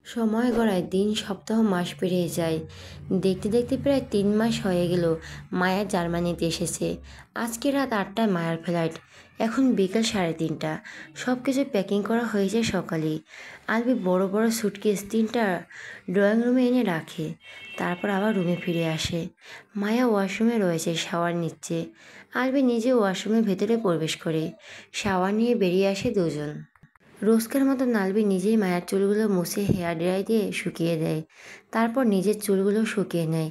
সময় গড়ায় দিন, সপ্তাহ, মাস পেরিয়ে যায়। দেখতে দেখতে প্রায় 3 মাস হয়ে গেল মায়া জার্মানিতে এসেছে। আজকে রাত 8টায় মায়ার ফ্লাইট। এখন বিকেল 3:30। সব কিছু প্যাকিং করা হয়েছে সকালেই। আলবি বড় বড় সুটকেস 3টা ড্রয়িং রুমে এনে রাখে, তারপর আবার রুমে ফিরে আসে। মায়া ওয়াশরুমে রয়েছে, শাওয়ার নিচ্ছে। আলবি নিজে ওয়াশরুমের ভেতরে প্রবেশ করে। শাওয়ার নিয়ে বেরিয়ে আসে দুজন। রোজকার মতো আলবি নিজেই মায়ার চুলগুলো মুছে হেয়ার ড্রাই দিয়ে শুকিয়ে দেয়। তারপর নিজের চুলগুলো শুকিয়ে নেয়।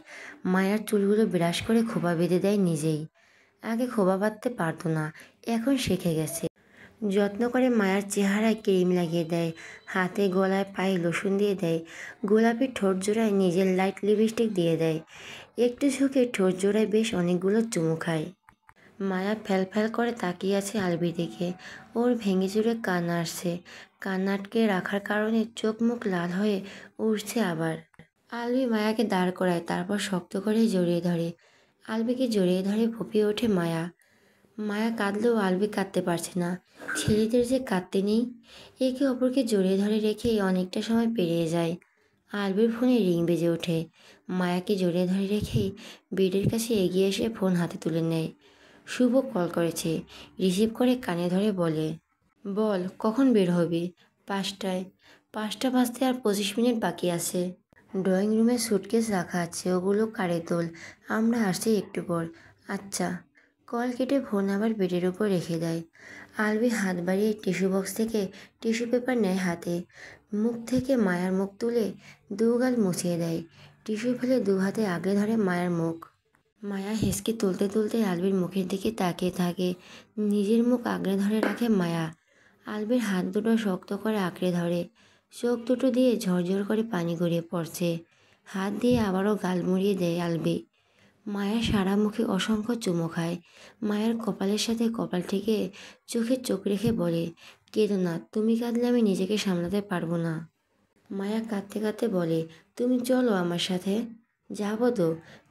মায়ার চুলগুলো ব্রাশ করে খোপা বেঁধে দেয় নিজেই। আগে খোপা বাঁধতে পারতো না, এখন শিখে গেছে। যত্ন করে মায়ার চেহারায় ক্রিম লাগিয়ে দেয়, হাতে গলায় পায়ে লোশন দিয়ে দেয়। গোলাপি ঠোঁট জোড়ায় নিজের লাইট লিপস্টিক দিয়ে দেয়। একটু ঝুঁকে ঠোঁট জোড়ায় বেশ অনেকগুলো চুমু খায়। মায়া ফ্যাল করে তাকিয়ে আছে আলবির দিকে। ওর ভেঙে চুরে কান্না আসছে। কান্না আটকে রাখার কারণে চোখ মুখ লাল হয়ে উঠছে আবার। আলবি মায়াকে দাঁড় করায়, তারপর শক্ত করে জড়িয়ে ধরে। আলবিকে জড়িয়ে ধরে ফুঁপিয়ে ওঠে মায়া। মায়া কাঁদলেও আলবি কাঁদতে পারছে না। ছেলেদের যে কাঁদতে নেই। একে অপরকে জড়িয়ে ধরে রেখেই অনেকটা সময় পেরিয়ে যায়। আলবির ফোনে রিং বেজে ওঠে। মায়াকে জড়িয়ে ধরে রেখেই বেডের কাছে এগিয়ে এসে ফোন হাতে তুলে নেয়। শুভ কল করেছে। রিসিভ করে কানে ধরে বলে, বল কখন বের হবি? 5টায়। 5টা বাজতে আর 25 মিনিট বাকি আছে। ড্রয়িং রুমে সুটকেস রাখা আছে, ওগুলো কারে তোল। আমরা আসছি একটু পর। আচ্ছা। কল কেটে ফোন আবার বেডের উপর রেখে দেয়। আলবি হাত বাড়িয়ে টিস্যু বক্স থেকে টিস্যু পেপার নেয় হাতে। মুখ থেকে মায়ার মুখ তুলে গাল মুছিয়ে দেয়। টিস্যু ফেলে হাতে আগলে ধরে মায়ার মুখ। মায়া হেসকে তুলতে তুলতে আলবির মুখের দিকে তাকিয়ে থাকে। নিজের মুখ আগলে ধরে রাখে মায়া। আলবির হাত দুটো শক্ত করে আঁকড়ে ধরে। চোখ দুটো দিয়ে ঝরঝর করে পানি গড়িয়ে পড়ছে। হাত দিয়ে আবারও গাল মুড়িয়ে দেয় আলবি। মায়ের সারা মুখে অসংখ্য চুমো খায়। মায়ের কপালের সাথে কপাল ঠেকে চোখে চোখ রেখে বলে, কেঁদো না, তুমি কাঁদলে আমি নিজেকে সামলাতে পারবো না। মায়া কাঁদতে কাঁদতে বলে, তুমি চলো আমার সাথে। যাবো তো।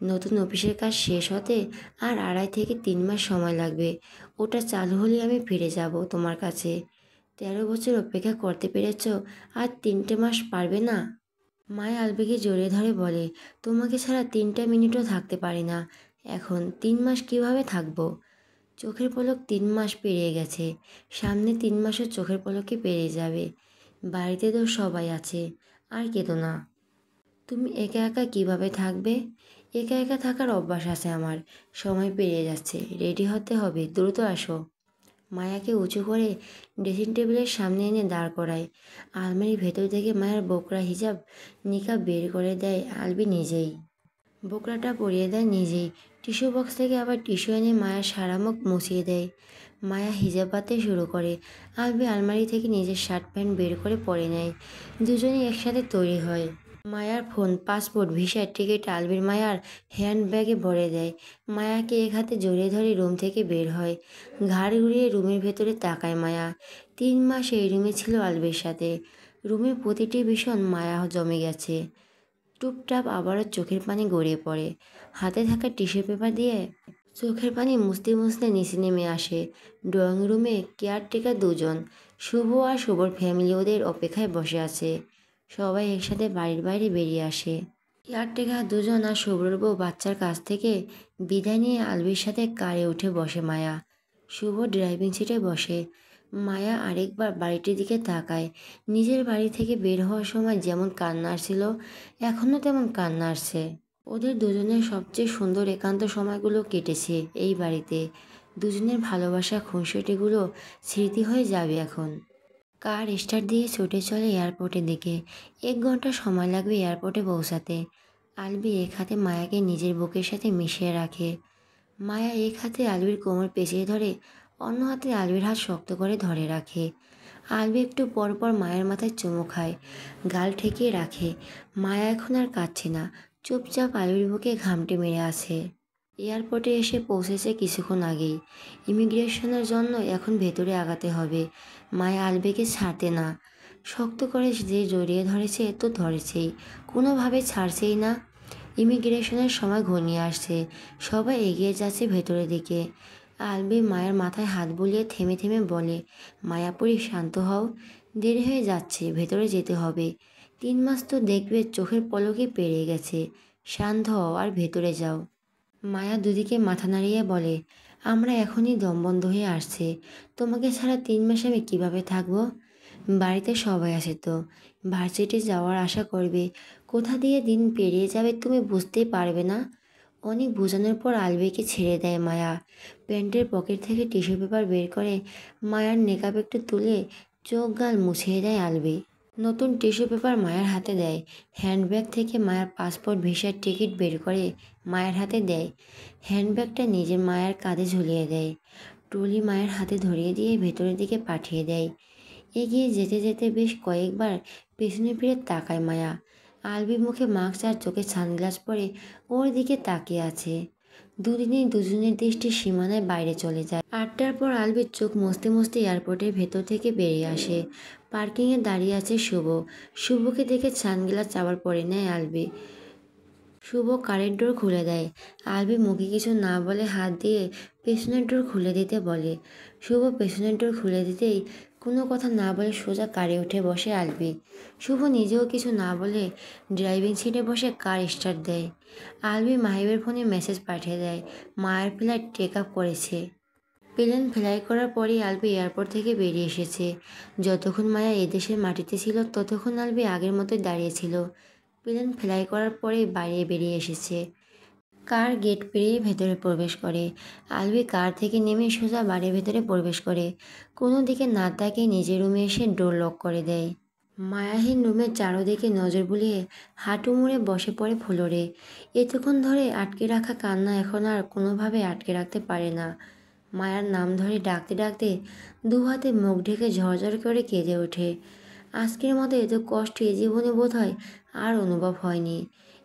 নতুন অফিসের কাজ শেষ হতে আর 2.5 থেকে 3 মাস সময় লাগবে। ওটা চালু হলে আমি ফিরে যাব তোমার কাছে। 13 বছর অপেক্ষা করতে পেরেছ, আর 3টে মাস পারবে না? মায়া আলবিকে জড়িয়ে ধরে বলে, তোমাকে ছাড়া 3টা মিনিটও থাকতে পারি না। এখন 3 মাস কিভাবে থাকবো? চোখের পলক 3 মাস পেরিয়ে গেছে। সামনে 3 মাসও চোখের পলকে পেরিয়ে যাবে। বাড়িতে তো সবাই আছে। আর কেঁদো না। তুমি একা একা কিভাবে থাকবে? একা একা থাকার অভ্যাস আছে আমার। সময় পেরিয়ে যাচ্ছে, রেডি হতে হবে, দ্রুত আসো। মায়াকে উঁচু করে ড্রেসিং টেবিলের সামনে এনে দাঁড় করায়। আলমারির ভেতর থেকে মায়ের বোকরা হিজাব নিকাব বের করে দেয় আলবি নিজেই। বোকরাটা পরিয়ে দেয় নিজেই। টিস্যু বক্স থেকে আবার টিস্যু এনে মায়ার সারা মুখ মুছিয়ে দেয়। মায়া হিজাব বাঁধতে শুরু করে। আলবি আলমারি থেকে নিজের শার্ট প্যান্ট বের করে পরে নেয়। দুজনেই একসাথে তৈরি হয়। মায়ার ফোন, পাসপোর্ট, ভিসার টিকিট আলবির মায়ার হ্যান্ড ব্যাগে ভরে দেয়। মায়াকে এক হাতে জড়িয়ে ধরে রুম থেকে বের হয়। ঘাড় ঘুরিয়ে রুমের ভেতরে তাকায় মায়া। 3 মাস এই রুমে ছিল আলবির সাথে। রুমের প্রতিটি ভীষণ মায়া জমে গেছে। টুপটাপ আবারও চোখের পানি গড়িয়ে পড়ে। হাতে থাকা টিস্যু পেপার দিয়ে চোখের পানি মুছতে মুছতে নিচে নেমে আসে। ড্রয়িং রুমে কেয়ারটেকার দুজন, শুভ আর শুভর ফ্যামিলি ওদের অপেক্ষায় বসে আছে। সবাই একসাথে বাড়ির বাইরে বেরিয়ে আসে। কেয়ারটেকার দুজন আর শুভ্রর বউ বাচ্চার কাছ থেকে বিদায় নিয়ে আলবির সাথে কারে উঠে বসে মায়া। শুভ ড্রাইভিং সিটে বসে। মায়া আরেকবার বাড়িটির দিকে তাকায়। নিজের বাড়ি থেকে বের হওয়ার সময় যেমন কান্না আসছিল, এখনও তেমন কান্না আসছে। ওদের দুজনের সবচেয়ে সুন্দর একান্ত সময়গুলো কেটেছে এই বাড়িতে। দুজনের ভালোবাসা খুনসুটিগুলো স্মৃতি হয়ে যাবে এখন। কার স্টার্ট দিয়ে ছুটে চলে এয়ারপোর্টের দিকে। 1 ঘন্টা সময় লাগবে এয়ারপোর্টে পৌঁছাতে। আলবি এক হাতে মায়াকে নিজের বুকের সাথে মিশিয়ে রাখে। মায়া এক হাতে আলবির কোমর পেঁচিয়ে ধরে, অন্য হাতে আলবির হাত শক্ত করে ধরে রাখে। আলবি একটু পর পর মায়ের মাথায় চুমু খায়, গাল ঠেকিয়ে রাখে। মায়া এখন আর কাঁদছে না, চুপচাপ আলবির বুকে ঘামটি মেরে আছে। এয়ারপোর্টে এসে পৌঁছেছে কিছুক্ষণ আগেই। ইমিগ্রেশনের জন্য এখন ভেতরে আগাতে হবে। মায়া আলবিকে ছাড়তে না। শক্ত করে যে জড়িয়ে ধরেছে তো ধরেছেই, কোনোভাবে ছাড়ছেই না। ইমিগ্রেশনের সময় ঘনিয়ে আসছে। সবাই এগিয়ে যাচ্ছে ভেতরের দিকে। আলবি মায়ের মাথায় হাত বুলিয়ে থেমে থেমে বলে, মায়াপুরী শান্ত হও, দেরি হয়ে যাচ্ছে, ভেতরে যেতে হবে। 3 মাস তো দেখবে চোখের পলকে পেরিয়ে গেছে। শান্ত হও আর ভেতরে যাও। মায়া দুদিকে মাথা নাড়িয়ে বলে, আমরা এখনই দম বন্ধ হয়ে আসছে। তোমাকে ছাড়া 3 মাস আমি কিভাবে থাকবো? বাড়িতে সবাই আছে তো। ভার্সিটি যাওয়ার আশা করবে। কোথা দিয়ে দিন পেরিয়ে যাবে তুমি বুঝতেই পারবে না। অনেক বোঝানোর পর আলবিকে ছেড়ে দেয় মায়া। প্যান্টের পকেট থেকে টিস্যু পেপার বের করে মায়ার নেকাব একটু তুলে চোখ গাল মুছিয়ে দেয় আলবি। নতুন টিস্যু পেপার মায়ের হাতে দেয়। হ্যান্ডব্যাগ থেকে মায়ের পাসপোর্ট ভিসার টিকিট বের করে মায়ের হাতে দেয়। হ্যান্ডব্যাগটা নিজের মায়ের কাঁধে ঝুলিয়ে দেয়। ট্রলি মায়ের হাতে ধরিয়ে দিয়ে ভেতরের দিকে পাঠিয়ে দেয়। এগিয়ে যেতে যেতে বেশ কয়েকবার পেছনে ফিরে তাকায় মায়া। আলবির মুখে মাস্ক আর চোখে সানগ্লাস পরে ওর দিকে তাকিয়ে আছে। দুদিনেই দুজনের দৃষ্টি সীমানায় বাইরে চলে যায়। 8টার পর আলবির চোখ মুছতে মুছতে এয়ারপোর্টের ভেতর থেকে বেরিয়ে আসে। পার্কিংয়ে দাঁড়িয়ে আছে শুভ। শুভকে দেখে সানগ্লাস আবার পরে নেয় আলবি। শুভ কারের ডোর খুলে দেয়। আলবি মুখে কিছু না বলে হাত দিয়ে পেছনের ডোর খুলে দিতে বলে। শুভ পেছনের ডোর খুলে দিতেই কোনো কথা না বলে সোজা কারে উঠে বসে আলবি। শুভ নিজেও কিছু না বলে ড্রাইভিং সিটে বসে কার স্টার্ট দেয়। আলবি মাহিবের ফোনে মেসেজ পাঠিয়ে দেয়, মায়ের ফ্লাইট টেক আপ করেছে। প্লেন ফ্লাই করার পরেই আলবি এয়ারপোর্ট থেকে বেরিয়ে এসেছে। যতক্ষণ মায়া এদেশের মাটিতে ছিল ততক্ষণ আলবি আগের মতোই দাঁড়িয়েছিল। প্লেন ফ্লাই করার পরেই বাইরে বেরিয়ে এসেছে। কার গেট পেরিয়ে ভেতরে প্রবেশ করে। আলবি কার থেকে নেমে সোজা বাড়ির ভেতরে প্রবেশ করে। কোনো দিকে না তাকিয়ে নিজের রুমে এসে ডোর লক করে দেয়। মায়াহীন রুমের চারদিকে নজর বুলিয়ে হাঁটু মুড়ে বসে পড়ে ফ্লোরে। এতক্ষণ ধরে আটকে রাখা কান্না এখন আর কোনোভাবে আটকে রাখতে পারে না। মায়ার নাম ধরে ডাকতে ডাকতে দু হাতে মুখ ঢেকে ঝরঝর করে কেঁদে ওঠে। আজকের মতো এত কষ্ট এ জীবনে বোধহয় আর অনুভব হয়নি।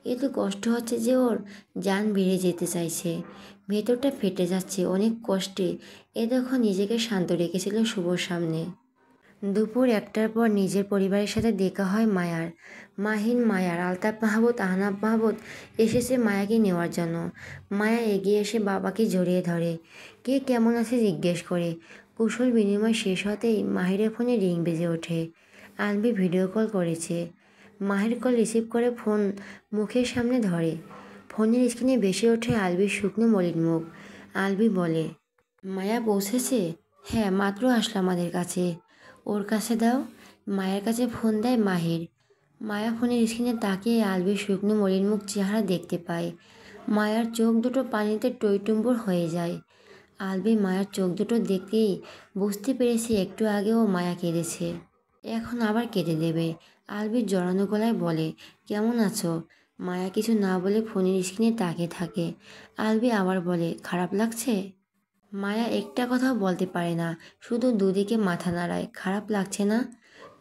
এত কষ্ট হচ্ছে যে ওর জান বেড়ে যেতে চাইছে। ভেতরটা ফেটে যাচ্ছে অনেক কষ্টে। এ দেখো নিজেকে শান্ত রেখেছিল শুভর সামনে। দুপুর 1টার পর নিজের পরিবারের সাথে দেখা হয় মায়ার। মাহিন, মায়ার আলতাফ মাহবুব, আহনাব মাহবুব এসেছে মায়াকে নেওয়ার জন্য। মায়া এগিয়ে এসে বাবাকে জড়িয়ে ধরে। কে কেমন আছে জিজ্ঞেস করে। কুশল বিনিময় শেষ হতেই মাহিরের ফোনে রিং বেজে ওঠে। আলবি ভিডিও কল করেছে। মাহির কল রিসিভ করে ফোন মুখের সামনে ধরে। ফোনের স্ক্রিনে ভেসে ওঠে আলবির শুকনো মলিন মুখ। আলবি বলে, মায়া পৌঁছেছে? হ্যাঁ, মাত্র আসলো আমাদের কাছে। ওর কাছে দাও। মায়ের কাছে ফোন দেয় মাহির। মায়া ফোনের স্ক্রিনে তাকিয়ে আলবির শুকনো মলিন মুখ চেহারা দেখতে পায়। মায়ার চোখ দুটো পানিতে টইটুম্বুর হয়ে যায়। আলবি মায়ার চোখ দুটো দেখতেই বুঝতে পেরেছে একটু আগেও মায়া কেঁদেছে, এখন আবার কেঁদে দেবে। আলবির জড়ানো গলায় বলে, কেমন আছো? মায়া কিছু না বলে ফোনের স্ক্রিনে তাকিয়ে থাকে। আলবি আবার বলে, খারাপ লাগছে? মায়া একটা কথাও বলতে পারে না, শুধু দুদিকে মাথা নাড়ায়। খারাপ লাগছে না?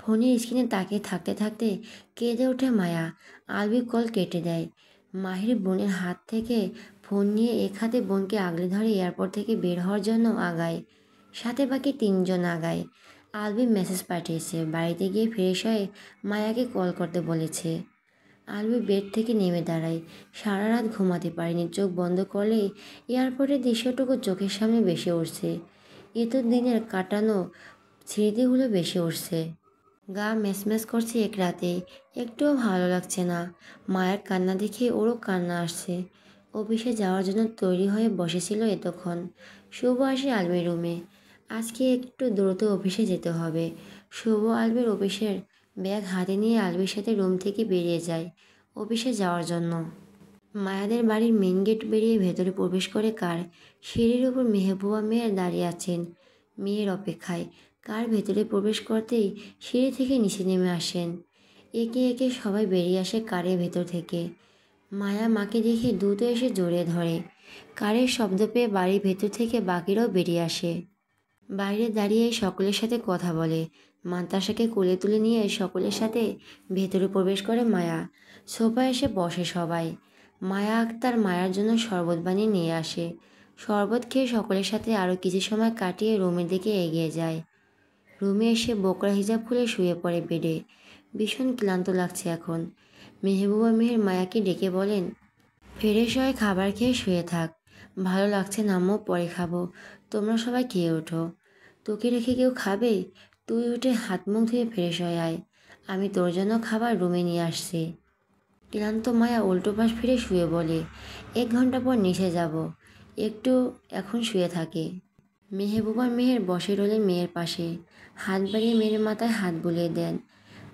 ফোনের স্ক্রিনে তাকিয়ে থাকতে থাকতে কেঁদে ওঠে মায়া। আলবি কল কেটে দেয়। মাহির বোনের হাত থেকে ফোন নিয়ে এক হাতে বোনকে আগলে ধরে এয়ারপোর্ট থেকে বের হওয়ার জন্য আগায়। সাথে বাকি 3জন আগায়। আলবি মেসেজ পাঠিয়েছে, বাড়িতে গিয়ে ফ্রেশ হয়ে মায়াকে কল করতে বলেছে। আলবি বেড থেকে নেমে দাঁড়ায়। সারা রাত ঘুমাতে পারেনি। চোখ বন্ধ করলেই এয়ারপোর্টের দৃশ্যটুকু চোখের সামনে ভেসে উঠছে। এত দিনের কাটানো স্মৃতিগুলো ভেসে উঠছে। গা ম্যাচম্যাচ করছে এক রাতে। একটুও ভালো লাগছে না। মায়ের কান্না দেখে ওরও কান্না আসছে। অফিসে যাওয়ার জন্য তৈরি হয়ে বসেছিল এতক্ষণ। শুভ আসে আলবির রুমে। আজকে একটু দ্রুত অফিসে যেতে হবে। শুভ আলবির অফিসের ব্যাগ হাতে নিয়ে আলবির সাথে রুম থেকে বেরিয়ে যায় অফিসে যাওয়ার জন্য। মায়াদের বাড়ির মেন গেট বেরিয়ে ভেতরে প্রবেশ করে কার। সিঁড়ির উপর মেহবুবা মেয়ের দাঁড়িয়ে আছেন মেয়ের অপেক্ষায়। কার ভেতরে প্রবেশ করতেই সিঁড়ি থেকে নিচে নেমে আসেন। একে একে সবাই বেরিয়ে আসে কারের ভেতর থেকে। মায়া মাকে দেখে দ্রুত এসে জড়িয়ে ধরে। কারের শব্দ পেয়ে বাড়ির ভেতর থেকে বাকিরাও বেরিয়ে আসে। বাইরে দাঁড়িয়ে সকলের সাথে কথা বলে। মান্তাসাকে কোলে তুলে নিয়ে সকলের সাথে ভেতরে প্রবেশ করে মায়া। সোফায় এসে বসে সবাই। মায়া আক্তার মায়ার জন্য শরবত বানিয়ে নিয়ে আসে। শরবত খেয়ে সকলের সাথে আরও কিছু সময় কাটিয়ে রুমের দিকে এগিয়ে যায়। রুমে এসে বোকরা হিজাব খুলে শুয়ে পড়ে বেডে। ভীষণ ক্লান্ত লাগছে এখন। মেহবুবা মেহের মায়াকে ডেকে বলেন, ফ্রেশ হয়ে খাবার খেয়ে শুয়ে থাক। ভালো লাগছে না আম্মু, পরে খাবো। তোমরা সবাই খেয়ে ওঠো। তোকে রেখে কেউ খাবে? তুই উঠে হাত মুখ ধুয়ে ফ্রেশ হয়ে আয়। আমি তোর জন্য খাবার রুমে নিয়ে আসছি। ক্লান্ত মায়া উল্টো পাশ ফিরে শুয়ে বলে, 1 ঘন্টা পর নিচে যাব, একটু এখন শুয়ে থাকে। মেহবুবা মেহের বসে রইলেন মেয়ের পাশে, হাত বাড়িয়ে মেয়ের মাথায় হাত বুলিয়ে দেন।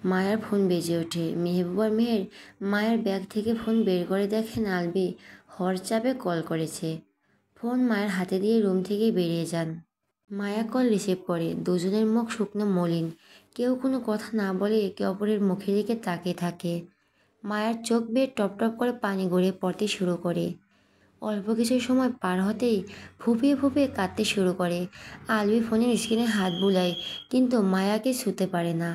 মায়ার ফোন বেজে ওঠে। মেহবুবা মেহের মায়ের ব্যাগ থেকে ফোন বের করে দেখেন আলবি হোয়াটসঅ্যাপে কল করেছে। ফোন মায়ের হাতে দিয়ে রুম থেকে বেরিয়ে যান। মায়া কল রিসিভ করে। দুজনের মুখ শুকনো মলিন, কেউ কোনো কথা না বলে একে অপরের মুখের দিকে তাকিয়ে থাকে। মায়ার চোখ বেয়ে টপ টপ করে পানি গড়িয়ে পড়তে শুরু করে। অল্প কিছু সময় পার হতেই ফুপিয়ে ফুপিয়ে কাঁদতে শুরু করে। আলবি ফোনের স্ক্রিনে হাত বুলায়, কিন্তু মায়াকে ছুঁতে পারে না,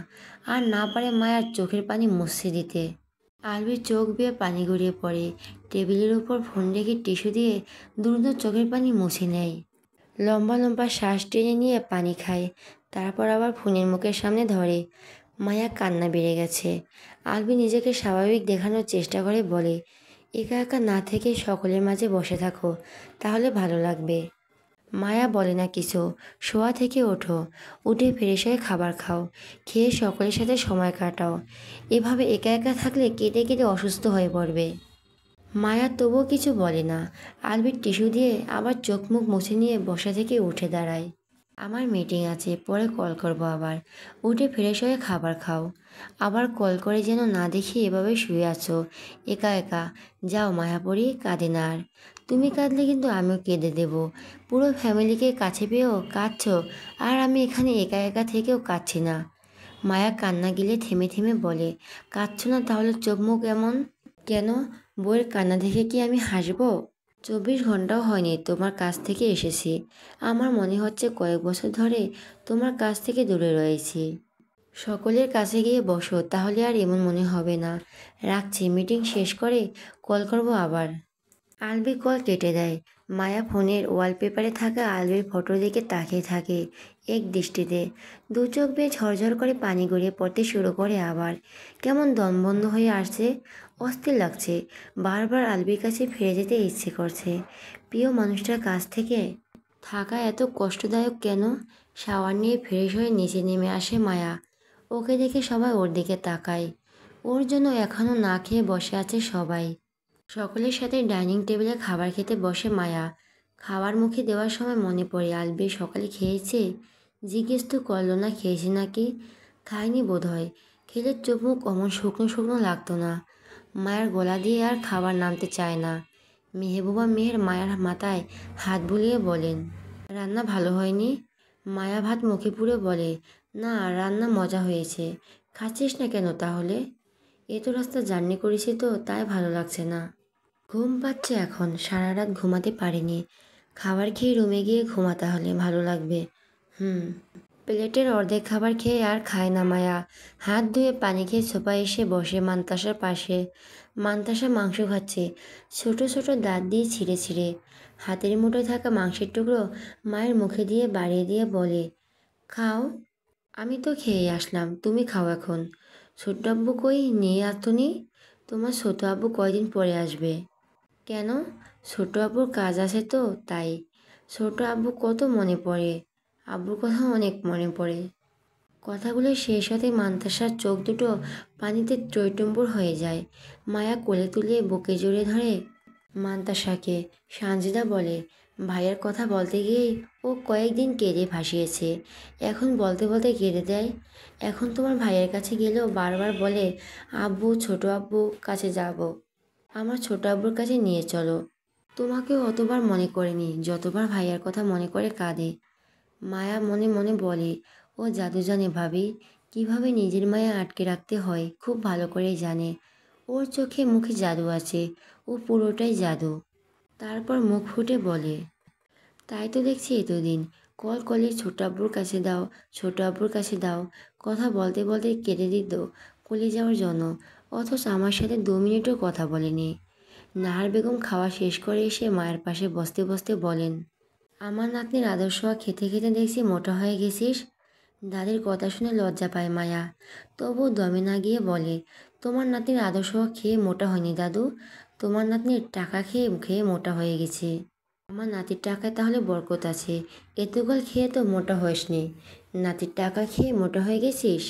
আর না পারে মায়ার চোখের পানি মুছে দিতে। আলবির চোখ বেয়ে পানি গড়িয়ে পড়ে। টেবিলের উপর ফোন রেখে টিস্যু দিয়ে দ্রুত চোখের পানি মুছে নেয়। লম্বা লম্বা শ্বাস টেনে নিয়ে পানি খায়, তারপর আবার ফোনের মুখের সামনে ধরে। মায়া কান্না বেড়ে গেছে। আলবি নিজেকে স্বাভাবিক দেখানোর চেষ্টা করে বলে, একা একা না থেকে সকলের মাঝে বসে থাকো, তাহলে ভালো লাগবে। মায়া বলে না কিছু। শোয়া থেকে ওঠো, উঠে ফ্রেশ হয়ে খাবার খাও, খেয়ে সকলের সাথে সময় কাটাও। এভাবে একা একা থাকলে কেটে কেটে অসুস্থ হয়ে পড়বে। মায়া তবুও কিছু বলে না। আলবির টিস্যু দিয়ে আবার চোখ মুখ মুছে নিয়ে বসা থেকে উঠে দাঁড়ায়। আমার মিটিং আছে, পরে কল করব আবার। উঠে ফ্রেশ হয়ে খাবার খাও। আবার কল করে যেন না দেখি এভাবে শুয়ে আছো একা একা। যাও মায়াপরি, কাঁদে না আর। তুমি কাঁদলে কিন্তু আমিও কেঁদে দেব। পুরো ফ্যামিলিকে কাছে পেয়েও কাঁদছো, আর আমি এখানে একা একা থেকেও কাঁদছি না। মায়া কান্না গিলে থেমে থেমে বলে, কাঁদছো না তাহলে চোখ মুখ এমন কেন? বউয়ের কান্না দেখে কি আমি হাসবো? 24 ঘন্টাও হয়নি তোমার কাছ থেকে এসেছি। আমার মনে হচ্ছে কয়েক বছর ধরে তোমার কাছ থেকে দূরে রয়েছি। সকলের কাছে গিয়ে বসো, তাহলে আর এমন মনে হবে না। রাখছি, মিটিং শেষ করে কল করব আবার। আলবি কল কেটে দেয়। মায়া ফোনের ওয়ালপেপারে থাকা আলবির ফটোর দিকে তাকিয়ে থাকে এক দৃষ্টিতে। দু চোখ বেয়ে ঝরঝর করে পানি গড়িয়ে পড়তে শুরু করে আবার। কেমন দম বন্ধ হয়ে আসছে, অস্থির লাগছে। বারবার আলবির কাছে ফিরে যেতে ইচ্ছে করছে। প্রিয় মানুষটার কাছ থেকে থাকা এত কষ্টদায়ক কেন? শাওয়ার নিয়ে ফ্রেশ হয়ে নিচে নেমে আসে মায়া। ওকে দেখে সবাই ওর দিকে তাকায়। ওর জন্য এখনও না খেয়ে বসে আছে সবাই। সকলের সাথে ডাইনিং টেবিলে খাবার খেতে বসে মায়া। খাবার মুখে দেওয়ার সময় মনে পড়ে আলবি সকালে খেয়েছে। জিজ্ঞেস তো করলো না খেয়েছে নাকি। খায়নি বোধ হয়। খেলে চোখ মুখ অমন শুকনো শুকনো লাগতো না। মায়ের গলা দিয়ে আর খাবার নামতে চায় না। মেহবুবা মেহের মায়ের মাথায় হাত বুলিয়ে বলেন, রান্না ভালো হয়নি? মায়া ভাত মুখে পুরে বলে, না রান্না মজা হয়েছে। খাচ্ছিস না কেন তাহলে? এত রাস্তা জার্নি করেছি তো, তাই ভালো লাগছে না। ঘুম পাচ্ছে এখন, সারা রাত ঘুমাতে পারিনি। খাবার খেয়ে রুমে গিয়ে ঘুমা, তাহলে ভালো লাগবে। হুম। প্লেটের অর্ধেক খাবার খেয়ে আর খায় না মায়া। হাত ধুয়ে পানি খেয়ে সোফায় এসে বসে মান্তাসার পাশে। মান্তাসা মাংস খাচ্ছে, ছোট ছোট দাঁত দিয়ে ছিঁড়ে ছিঁড়ে। হাতের মুঠোয় থাকা মাংসের টুকরো মায়ের মুখে দিয়ে বাড়িয়ে দিয়ে বলে, খাও। আমি তো খেয়ে আসলাম, তুমি খাও এখন। ছোট আব্বু কই, নিয়ে আসতনি? তোমার ছোট আব্বু কয়দিন পরে আসবে। কেন? ছোট আব্বুর কাজ আছে তো তাই। ছোট আব্বু কত মনে পড়ে, আব্বুর কথা অনেক মনে পড়ে। কথাগুলো শেষ হতে মান্তাসার চোখ দুটো পানিতে টইটুম্বুর হয়ে যায়। মায়া কোলে তুলে বুকে জড়িয়ে ধরে মান্তাসাকে। সানজিদা বলে, ভাইয়ের কথা বলতে গিয়েই ও কয়েকদিন কেঁদে ভাসিয়েছে, এখন বলতে বলতে কেঁদে দেয়। এখন তোমার ভাইয়ের কাছে গেলেও বারবার বলে, আব্বু ছোট আব্বু কাছে যাব, আমার ছোট আব্বুর কাছে নিয়ে চলো। তোমাকেও অতবার মনে করেনি যতবার ভাইয়ার কথা মনে করে কাঁদে। মায়া মনে মনে বলে, ও জাদু জানে ভাবি, কিভাবে নিজের মায়া আটকে রাখতে হয় খুব ভালো করেই জানে। ওর চোখে মুখে জাদু আছে, ও পুরোটাই জাদু। তারপর মুখ ফুটে বলে, তাই তো দেখছি এতদিন কল কলে ছোট আব্বুর কাছে দাও, ছোট আব্বুর কাছে দাও, কথা বলতে বলতে কেটে দিত কলে যাওয়ার জন্য, অথচ আমার সাথে 2 মিনিটও কথা বলেনি। নাহার বেগম খাওয়া শেষ করে এসে মায়ের পাশে বসতে বসতে বলেন, আমার নাতনির আদর্শ খেতে খেতে দেখছি মোটা হয়ে গেছিস। দাদির কথা শুনে লজ্জা পায় মায়া, তবু দমে না গিয়ে বলে, তোমার নাতনির আদর্শ খেয়ে মোটা হয়নি দাদু, তোমার নাতনির টাকা খেয়ে খেয়ে মোটা হয়ে গেছে। আমার নাতির টাকায় তাহলে বরকত আছে, এতগুল খেয়ে তো মোটা হসনি, নাতির টাকা খেয়ে মোটা হয়ে গেছিস।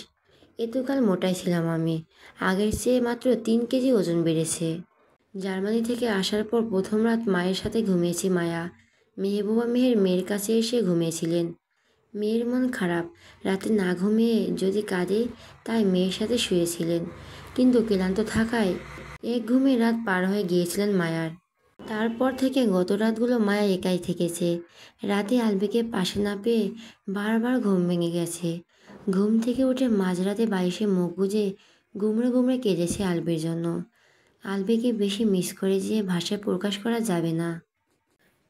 এতকাল মোটাই ছিলাম আমি, আগের চেয়ে মাত্র 3 কেজি ওজন বেড়েছে। জার্মানি থেকে আসার পর প্রথম রাত মায়ের সাথে ঘুমিয়েছি মায়া। মেহবুবা মেহের মেয়ের কাছে এসে ঘুমিয়েছিলেন। মেয়ের মন খারাপ, রাতে না ঘুমিয়ে যদি কাঁদে, তাই মেয়ের সাথে শুয়েছিলেন। কিন্তু ক্লান্ত থাকায় এক ঘুমে রাত পার হয়ে গিয়েছিলেন মায়ার। তারপর থেকে গত রাতগুলো মায়া একাই থেকেছে। রাতে আলবিকে পাশে না পেয়ে বারবার ঘুম ভেঙে গেছে। ঘুম থেকে উঠে মাঝরাতে বালিশে মুখ গুজে গুমড়ে গুমড়ে কেঁদেছে আলবির জন্য। আলবিকে বেশি মিস করে যে ভাষায় প্রকাশ করা যাবে না।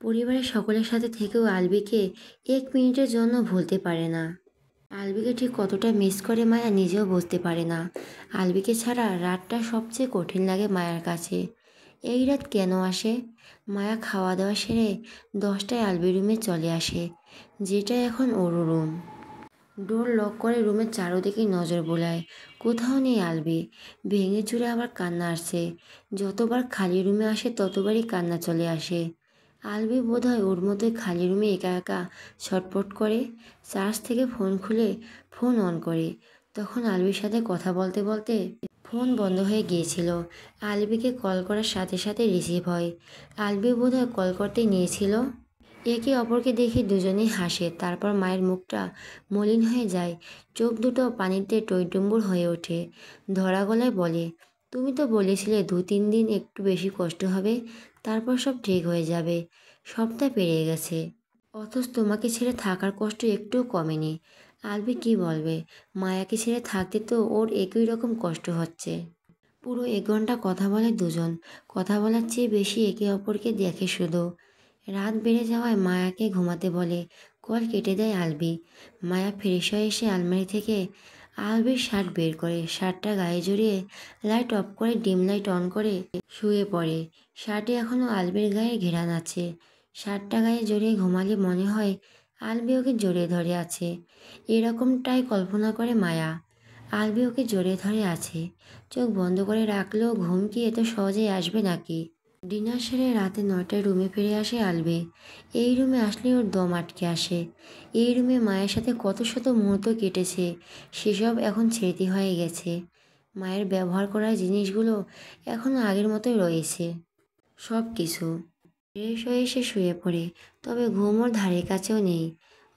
পরিবারের সকলের সাথে থেকেও আলবিকে 1 মিনিটের জন্য ভুলতে পারে না। আলবিকে ঠিক কতটা মিস করে মায়া নিজেও বুঝতে পারে না। আলবিকে ছাড়া রাতটা সবচেয়ে কঠিন লাগে মায়ার কাছে। এই রাত কেন আসে? মায়া খাওয়া দাওয়া সেরে 10টায় আলবির রুমে চলে আসে, যেটা এখন ওর রুম। ডোর লক করে রুমের চারোদিকে নজর বোলায়, কোথাও নেই আলবি। ভেঙে চুরে আবার কান্না আসছে। যতবার খালি রুমে আসে ততবারই কান্না চলে আসে। আলবি বোধহয় ওর মতোই খালি রুমে একা একা ছটফট করে। চার্জ থেকে ফোন খুলে ফোন অন করে। তখন আলবির সাথে কথা বলতে বলতে ফোন বন্ধ হয়ে গিয়েছিল। আলবিকে কল করার সাথে সাথে রিসিভ হয়। আলবি বোধহয় কল করতে নিয়েছিল। একে অপরকে দেখে দুজনেই হাসে। তারপর মায়ের মুখটা মলিন হয়ে যায়, চোখ দুটো পানিতে টইটুম্বুর হয়ে ওঠে। ধরা গলায় বলে, তুমি তো বলেছিলে 2-3 দিন একটু বেশি কষ্ট হবে, তারপর সব ঠিক হয়ে যাবে। সপ্তাহ পেরিয়ে গেছে, অথচ তোমাকে ছেড়ে থাকার কষ্ট একটুও কমেনি। আলবি কি বলবে? মায়াকে ছেড়ে থাকতে তো ওর একই রকম কষ্ট হচ্ছে। পুরো 1 ঘন্টা কথা বলে দুজন। কথা বলার চেয়ে বেশি একে অপরকে দেখে শুধু। রাত বেড়ে যাওয়ায় মায়াকে ঘুমাতে বলে। কল কেটে দেয় আলবি। মায়া ফ্রেশ হয়ে এসে আলমারি থেকে আলবির শার্ট বের করে, শার্টটা গায়ে জড়িয়ে লাইট অফ করে ডিম লাইট অন করে শুয়ে পড়ে। শার্টে এখনও আলবির গায়ে ঘেরান আছে। শার্টটা গায়ে জড়িয়ে ঘুমালে মনে হয় আলবি ওকে জড়িয়ে ধরে আছে। এরকমটাই কল্পনা করে মায়া। আলবি ওকে জড়িয়ে ধরে আছে। চোখ বন্ধ করে রাখলেও ঘুম কি এত সহজেই আসবে নাকি? ডিনার সেরে রাতে 9টায় রুমে ফিরে আসে আলবি। এই রুমে আসলে ওর দম আটকে আসে। এই রুমে মায়ের সাথে কত শত মুহূর্ত কেটেছে, সেসব এখন স্মৃতি হয়ে গেছে। মায়ের ব্যবহার করার জিনিসগুলো এখনও আগের মতোই রয়েছে। সব কিছু। ফ্রেশ হয়ে এসে শুয়ে পড়ে, তবে ঘুম ওর ধারে কাছেও নেই।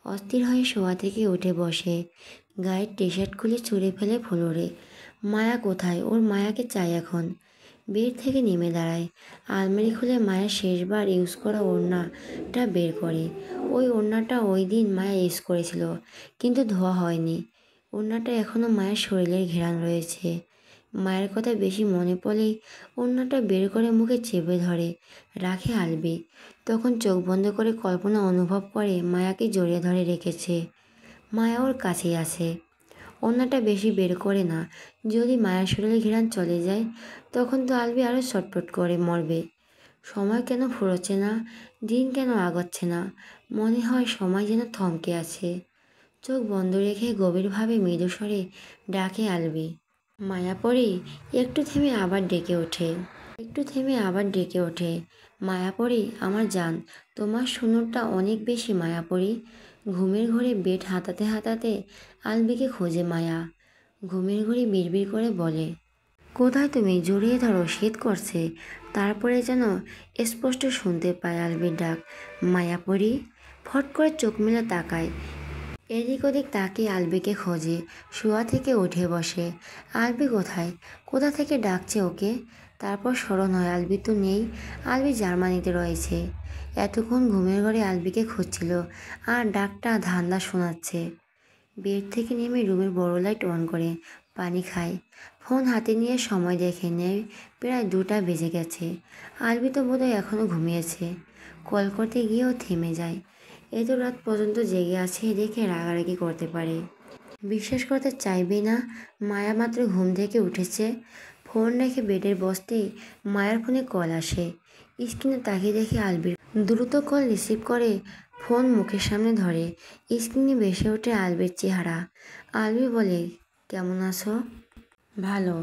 অস্থির হয়ে শোয়া থেকে উঠে বসে, গায়ের টি শার্ট খুলে ছুঁড়ে ফেলে ফ্লোরে। মায়া কোথায়? ওর মায়াকে চাই এখন। বেড থেকে নেমে দাঁড়ায়। আলমারি খুলে মায়ের শেষবার ইউজ করা ওড়নাটা বের করে। ওই ওড়নাটা ওই দিন মায়া ইউজ করেছিল, কিন্তু ধোয়া হয়নি। ওড়নাটা এখনও মায়ের শরীরের ঘ্রাণ রয়েছে। মায়ের কথা বেশি মনে পড়লেই ওড়নাটা বের করে মুখে চেপে ধরে রাখে আলবি। তখন চোখ বন্ধ করে কল্পনা অনুভব করে মায়াকে জড়িয়ে ধরে রেখেছে। মায়া ওর কাছেই আছে। ওড়নাটা বেশি বের করে না। যদি মায়ের শরীরে ঘিরান চলে যায়, তখন তো আলবি আরও ছটফট করে মরবে। সময় কেন ফুরোচ্ছে না? দিন কেন আগাচ্ছে না? মনে হয় সময় যেন থমকে আছে। চোখ বন্ধ রেখে গভীরভাবে মৃদু স্বরে ডাকে আলবি। মায়াপরি একটু থেমে আবার ডেকে ওঠে। মায়াপরি, আমার জান, তোমার সুনূরটা অনেক বেশি মায়াপরি। ঘুমের ঘোরে বেড হাতাতে হাতাতে আলবিকে খোঁজে মায়া। ঘুমের ঘোরে বিড়বিড় করে বলে, কোথায় তুমি? জড়িয়ে ধরো, শীত করছে। তারপরে যেন স্পষ্ট শুনতে পায় আলবির ডাক, মায়াপরি। ফট করে চোখ মেলে তাকায়। এদিক ওদিক তাকিয়ে আলবিকে খোঁজে। শোয়া থেকে উঠে বসে। আলবি কোথায়? কোথা থেকে ডাকছে ওকে? তারপর স্মরণ হয় আলবি তো নেই। আলবি জার্মানিতে রয়েছে। এতক্ষণ ঘুমের ঘরে আলবিকে খুঁজছিল, আর ডাকটা ধান্দা শোনাচ্ছে। বেড থেকে নেমে রুমের বড় লাইট অন করে পানি খায়। ফোন হাতে নিয়ে সময় দেখে নেয়, প্রায় 2টা বেজে গেছে। আলবি তো বোধহয় এখনও ঘুমিয়েছে। কল করতে গিয়েও থেমে যায়। এত রাত পর্যন্ত জেগে আছে দেখে রাগারাগি করতে পারে। বিশ্বাস করতে চাইবে না, মায়া মাত্র ঘুম থেকে উঠেছে। ফোন রেখে বেডের বসতেই মায়ের ফোনে কল আসে। স্ক্রিনে তাকিয়ে দেখে আলবির। দ্রুত কল রিসিভ করে ফোন মুখের সামনে ধরে। স্ক্রিনে ভেসে ওঠে আলবির চেহারা। আলবি বলে, কেমন আছো? ভালো।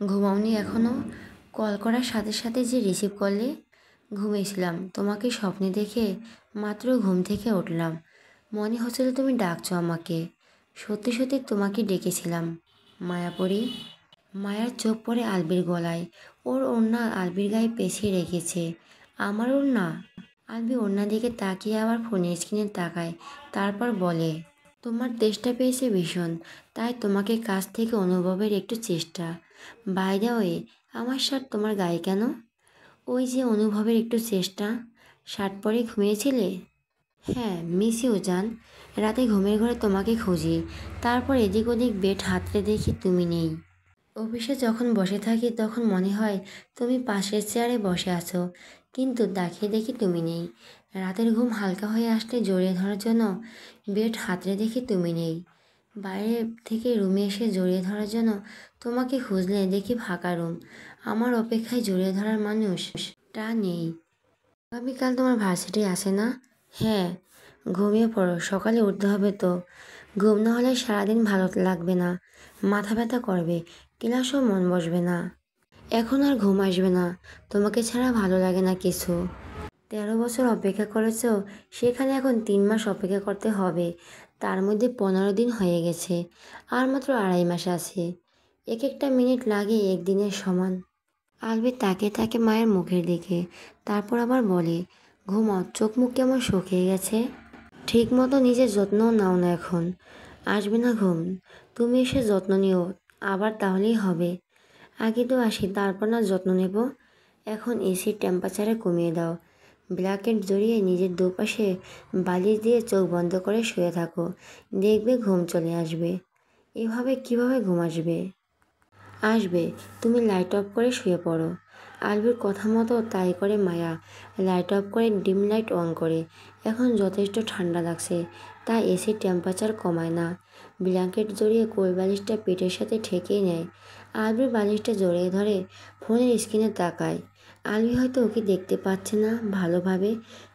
ঘুমাওনি এখনও? কল করার সাথে সাথে যে রিসিভ করলে? ঘুমিয়েছিলাম, তোমাকে স্বপ্নে দেখে মাত্র ঘুম থেকে উঠলাম। মনে হচ্ছিল তুমি ডাকছো আমাকে। সত্যি সত্যি তোমাকে ডেকেছিলাম। মায়াপরি। মায়ার চোখ পড়ে আলবির গলায়। ওর ওড়না আলবির গায়ে পেঁচিয়ে রেখেছে। আমার ওড়না? আলবি ওড়নার দিকে তাকিয়ে আবার ফোনের স্ক্রিনে তাকায়, তারপর বলে, তোমার তেষ্টা পেয়েছে ভীষণ, তাই তোমাকে কাছ থেকে অনুভবের একটু চেষ্টা। বাই দ্য ওয়ে, আমার শার্ট তোমার গায়ে কেন? ওই যে অনুভবের একটু চেষ্টা। শার্ট পরে ঘুমিয়েছিলে? হ্যাঁ, মিস ইউ জান। রাতে ঘুমের ঘরে তোমাকে খুঁজি, তারপর এদিক ওদিক বেড হাতড়ে দেখি তুমি নেই। অফিসে যখন বসে থাকি তখন মনে হয় তুমি পাশের চেয়ারে বসে আছো, কিন্তু তাকিয়ে দেখি তুমি নেই। রাতের ঘুম হালকা হয়ে আসলে জড়িয়ে ধরার জন্য বেড হাতড়ে দেখি তুমি নেই। বাইরে থেকে রুমে এসে জড়িয়ে ধরার জন্য তোমাকে খুঁজলে দেখি ফাঁকা রুম। আমার অপেক্ষায় জড়িয়ে ধরার মানুষটা নেই। আগামীকাল তোমার ভার্সিটি আছে না? হ্যাঁ। ঘুমিয়ে পড়ো, সকালে উঠতে হবে তো। ঘুম না হলে সারাদিন ভালো লাগবে না, মাথা ব্যথা করবে, ক্লাসও মন বসবে না। এখন আর ঘুম আসবে না, তোমাকে ছাড়া ভালো লাগে না কিছু। 13 বছর অপেক্ষা করেছ, সেখানে এখন 3 মাস অপেক্ষা করতে হবে। তার মধ্যে 15 দিন হয়ে গেছে, আর মাত্র 2.5 মাস আছে। এক একটা মিনিট লাগে একদিনের সমান। আলবি তাকে মায়ের মুখের দিকে, তারপর আবার বলে, ঘুমাও, চোখ মুখ কেমন শুকিয়ে গেছে। ঠিক মতো নিজের যত্নও নাও না এখন। আসবে না ঘুম? তুমি এসে যত্ন নিও আবার, তাহলেই হবে। আগে তো আসি, তারপর না যত্ন নেব। এখন এসির টেম্পারেচারে কমিয়ে দাও। ব্ল্যাঙ্কেট জড়িয়ে নিজের দুপাশে বালিশ দিয়ে চোখ বন্ধ করে শুয়ে থাকো, দেখবে ঘুম চলে আসবে। এভাবে কিভাবে ঘুম আসবে? আসবে, তুমি লাইট অফ করে শুয়ে পড়ো। আলবির কথা মতো তাই করে মায়া লাইট অফ করে ডিম লাইট অন করে। এখন যথেষ্ট ঠান্ডা লাগছে, তাই এসির টেম্পারেচার কমায় না। ব্ল্যাঙ্কেট জড়িয়ে কোল বালিশটা পেটের সাথে ঠেকিয়ে নেয়। আলবির বালিশটা জড়িয়ে ধরে ফোনের স্ক্রিনে তাকায়। আলবি হয়তো ওকে দেখতে পাচ্ছে না ভালোভাবে,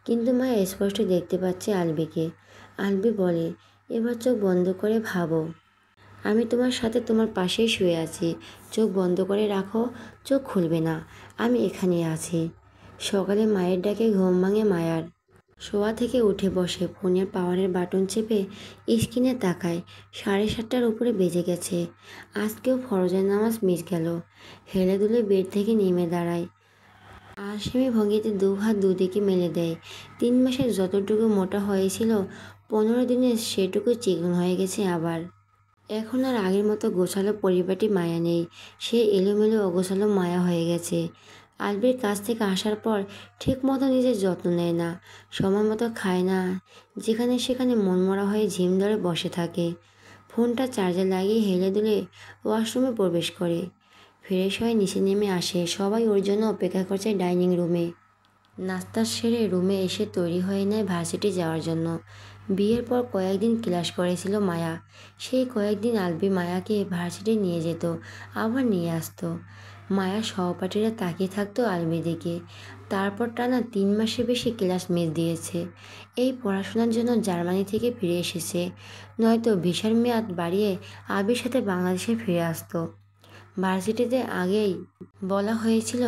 কিন্তু মায়া স্পষ্ট দেখতে পাচ্ছে আলবিকে। আলবি বলে, এবার চোখ বন্ধ করে ভাবো, আমি তোমার সাথে তোমার পাশেই শুয়ে আছি। চোখ বন্ধ করে রাখো, চোখ খুলবে না, আমি এখানে আছি। সকালে মায়ের ডাকে ঘুম ভাঙে মায়ার। শোয়া থেকে উঠে বসে ফোনের পাওয়ারের বাটন চেপে স্ক্রিনে তাকায়। 7:30টার উপরে বেজে গেছে। আজকেও ফরজের নামাজ মিস গেল। হেলে দুলে বেড থেকে নেমে দাঁড়ায়। আলসেমি ভঙ্গিতে দু হাত দুদিকে মেলে দেয়। 3 মাসে যতটুকু মোটা হয়েছিল, 15 দিনে সেটুকু চিকন হয়ে গেছে আবার। এখন আর আগের মতো গোছালো পরিপাটি মায়া নেই, সে এলোমেলো অগোছালো মায়া হয়ে গেছে। আলবির কাছ থেকে আসার পর ঠিক মতো নিজের যত্ন নেয় না, সময় মতো খায় না, যেখানে সেখানে মনমরা হয়ে ঝিম ধরে বসে থাকে। ফোনটা চার্জে লাগিয়ে হেলে দুলে ওয়াশরুমে প্রবেশ করে। ফ্রেশ হয়ে নিচে নেমে আসে, সবাই ওর জন্য অপেক্ষা করছে ডাইনিং রুমে। নাস্তা সেরে রুমে এসে তৈরি হয়ে নেয় ভার্সিটি যাওয়ার জন্য। বিয়ের পর কয়েকদিন ক্লাস করেছিল মায়া। সেই কয়েকদিন আলবি মায়াকে ভার্সিটি নিয়ে যেত, আবার নিয়ে আসতো। মায়ার সহপাঠীরা তাকিয়ে থাকতো আলবির দিকে। তারপর টানা 3 মাসে বেশি ক্লাস মিস দিয়েছে। এই পড়াশোনার জন্য জার্মানি থেকে ফিরে এসেছে, নয়তো ভিসার মেয়াদ বাড়িয়ে আলবির সাথে বাংলাদেশে ফিরে আসতো। ভার্সিটিতে আগেই বলা হয়েছিল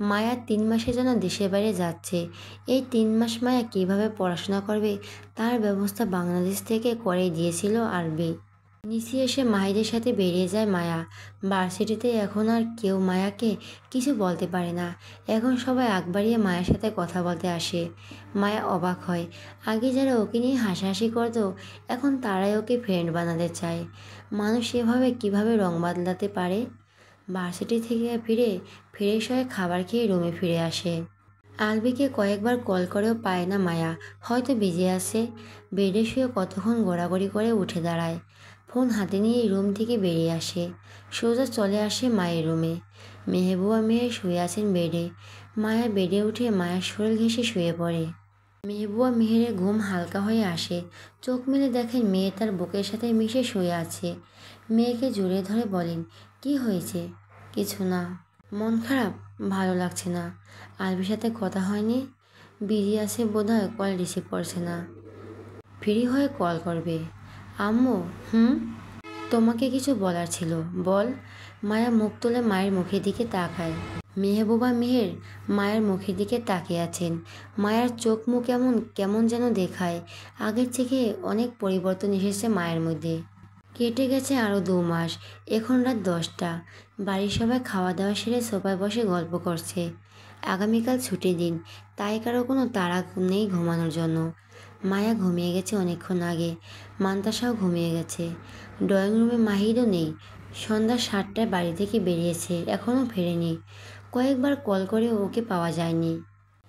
মায়া 3 মাসের জন্য দেশের বাইরে যাচ্ছে। এই 3 মাস মায়া কিভাবে পড়াশোনা করবে তার ব্যবস্থা বাংলাদেশ থেকে করে দিয়েছিল আরবি। নিচে এসে মাহিদের সাথে বেরিয়ে যায় মায়া। ভার্সিটিতে এখন আর কেউ মায়াকে কিছু বলতে পারে না। এখন সবাই আগ বাড়িয়ে মায়ের সাথে কথা বলতে আসে। মায়া অবাক হয়, আগে যারা ওকে নিয়ে হাসাহাসি করতো, এখন তারাই ওকে ফ্রেন্ড বানাতে চায়। মানুষ এভাবে কিভাবে রং বদলাতে পারে? ভার্সিটি থেকে ফিরে ফ্রেশ হয়ে খাবার খেয়ে রুমে ফিরে আসে। আলবিকে কয়েকবার কল করেও পায় না মায়া, হয়তো বিজি আছে। বেডে শুয়ে কতক্ষণ গড়াগড়ি করে উঠে দাঁড়ায়। ফোন হাতে নিয়ে রুম থেকে বেরিয়ে আসে, সোজা চলে আসে মায়ের রুমে। মেহবুবা মেহের শুয়ে আছেন বেডে। মায়া বেডে উঠে মায়ের শরীর ঘেঁষে শুয়ে পড়ে। মেহবুবা মেহেরের ঘুম হালকা হয়ে আসে। চোখ মেলে দেখেন মেয়ে তার বুকের সাথে মিশে শুয়ে আছে। মেয়েকে জড়িয়ে ধরে বলেন, কি হয়েছে? কিছু না। মন খারাপ? ভালো লাগছে না। আলবির সাথে কথা হয়নি? বিজি আছে বোধহয়, কল রিসিভ করছে না। ফ্রি হয়ে কল করবে। আম্মু? হুম? তোমাকে কিছু বলার ছিল, বল। মায়া মুখ তুলে মায়ের মুখের দিকে তাকায়। মেহবুবা মেহের মায়ের মুখের দিকে তাকিয়ে আছেন। মায়ার চোখ মুখ কেমন কেমন যেন দেখায়। আগের থেকে অনেক পরিবর্তন এসেছে মায়ের মধ্যে। কেটে গেছে আরও 2 মাস। এখন রাত 10টা। বাড়ির সবাই খাওয়া দাওয়া সেরে সোফায় বসে গল্প করছে। আগামীকাল ছুটির দিন, তাই কারো কোনো তাড়া নেই ঘুমানোর জন্য। মায়া ঘুমিয়ে গেছে অনেকক্ষণ আগে, মান্তাসাও ঘুমিয়ে গেছে। ড্রয়িং রুমে মাহিরও নেই। সন্ধ্যা 7টায় বাড়ি থেকে বেরিয়েছে, এখনও ফেরেনি। কয়েকবার কল করে ওকে পাওয়া যায়নি।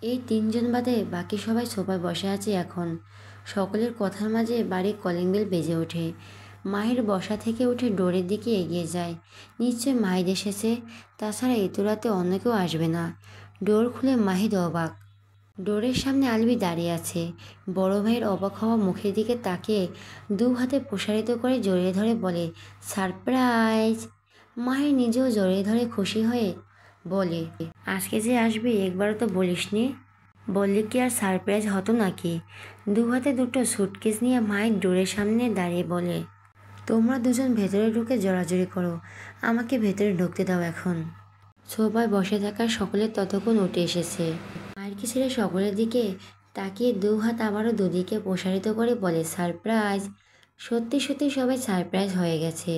এই 3জন বাদে বাকি সবাই সোফায় বসে আছে এখন। সকলের কথার মাঝে বাড়ির কলিং বেল বেজে ওঠে। মাহির বসা থেকে উঠে ডোরের দিকে এগিয়ে যায়। নিশ্চয় মাহির এসেছে, তাছাড়া এত রাতে অন্য কেউ আসবে না। ডোর খুলে মাহির অবাক। ডোরের সামনে আলবি দাঁড়িয়ে আছে। বড় ভাইয়ের অবাক হওয়া মুখের দিকে তাকিয়ে 2 হাতে প্রসারিত করে জড়িয়ে ধরে বলে, সারপ্রাইজ। মাহির নিজেও জড়িয়ে ধরে খুশি হয়ে বলে, আজকে যে আসবি একবারও তো বলিসনি। বললে কি আর সারপ্রাইজ হতো নাকি? 2 হাতে দুটো সুটকেস নিয়ে মাহির ডোরের সামনে দাঁড়িয়ে বলে, তোমরা দুজন ভেতরে ঢুকে জড়াজড়ি করো, আমাকে ভেতরে ঢুকতে দাও এখন। সোফায় বসে থাকা সকলের ততক্ষণ উঠে এসেছে। মায়েরকে ছেড়ে সকলের দিকে তাকিয়ে 2 হাত আবারও দুদিকে প্রসারিত করে বলে, সারপ্রাইজ। সত্যি সত্যি সবাই সারপ্রাইজ হয়ে গেছে।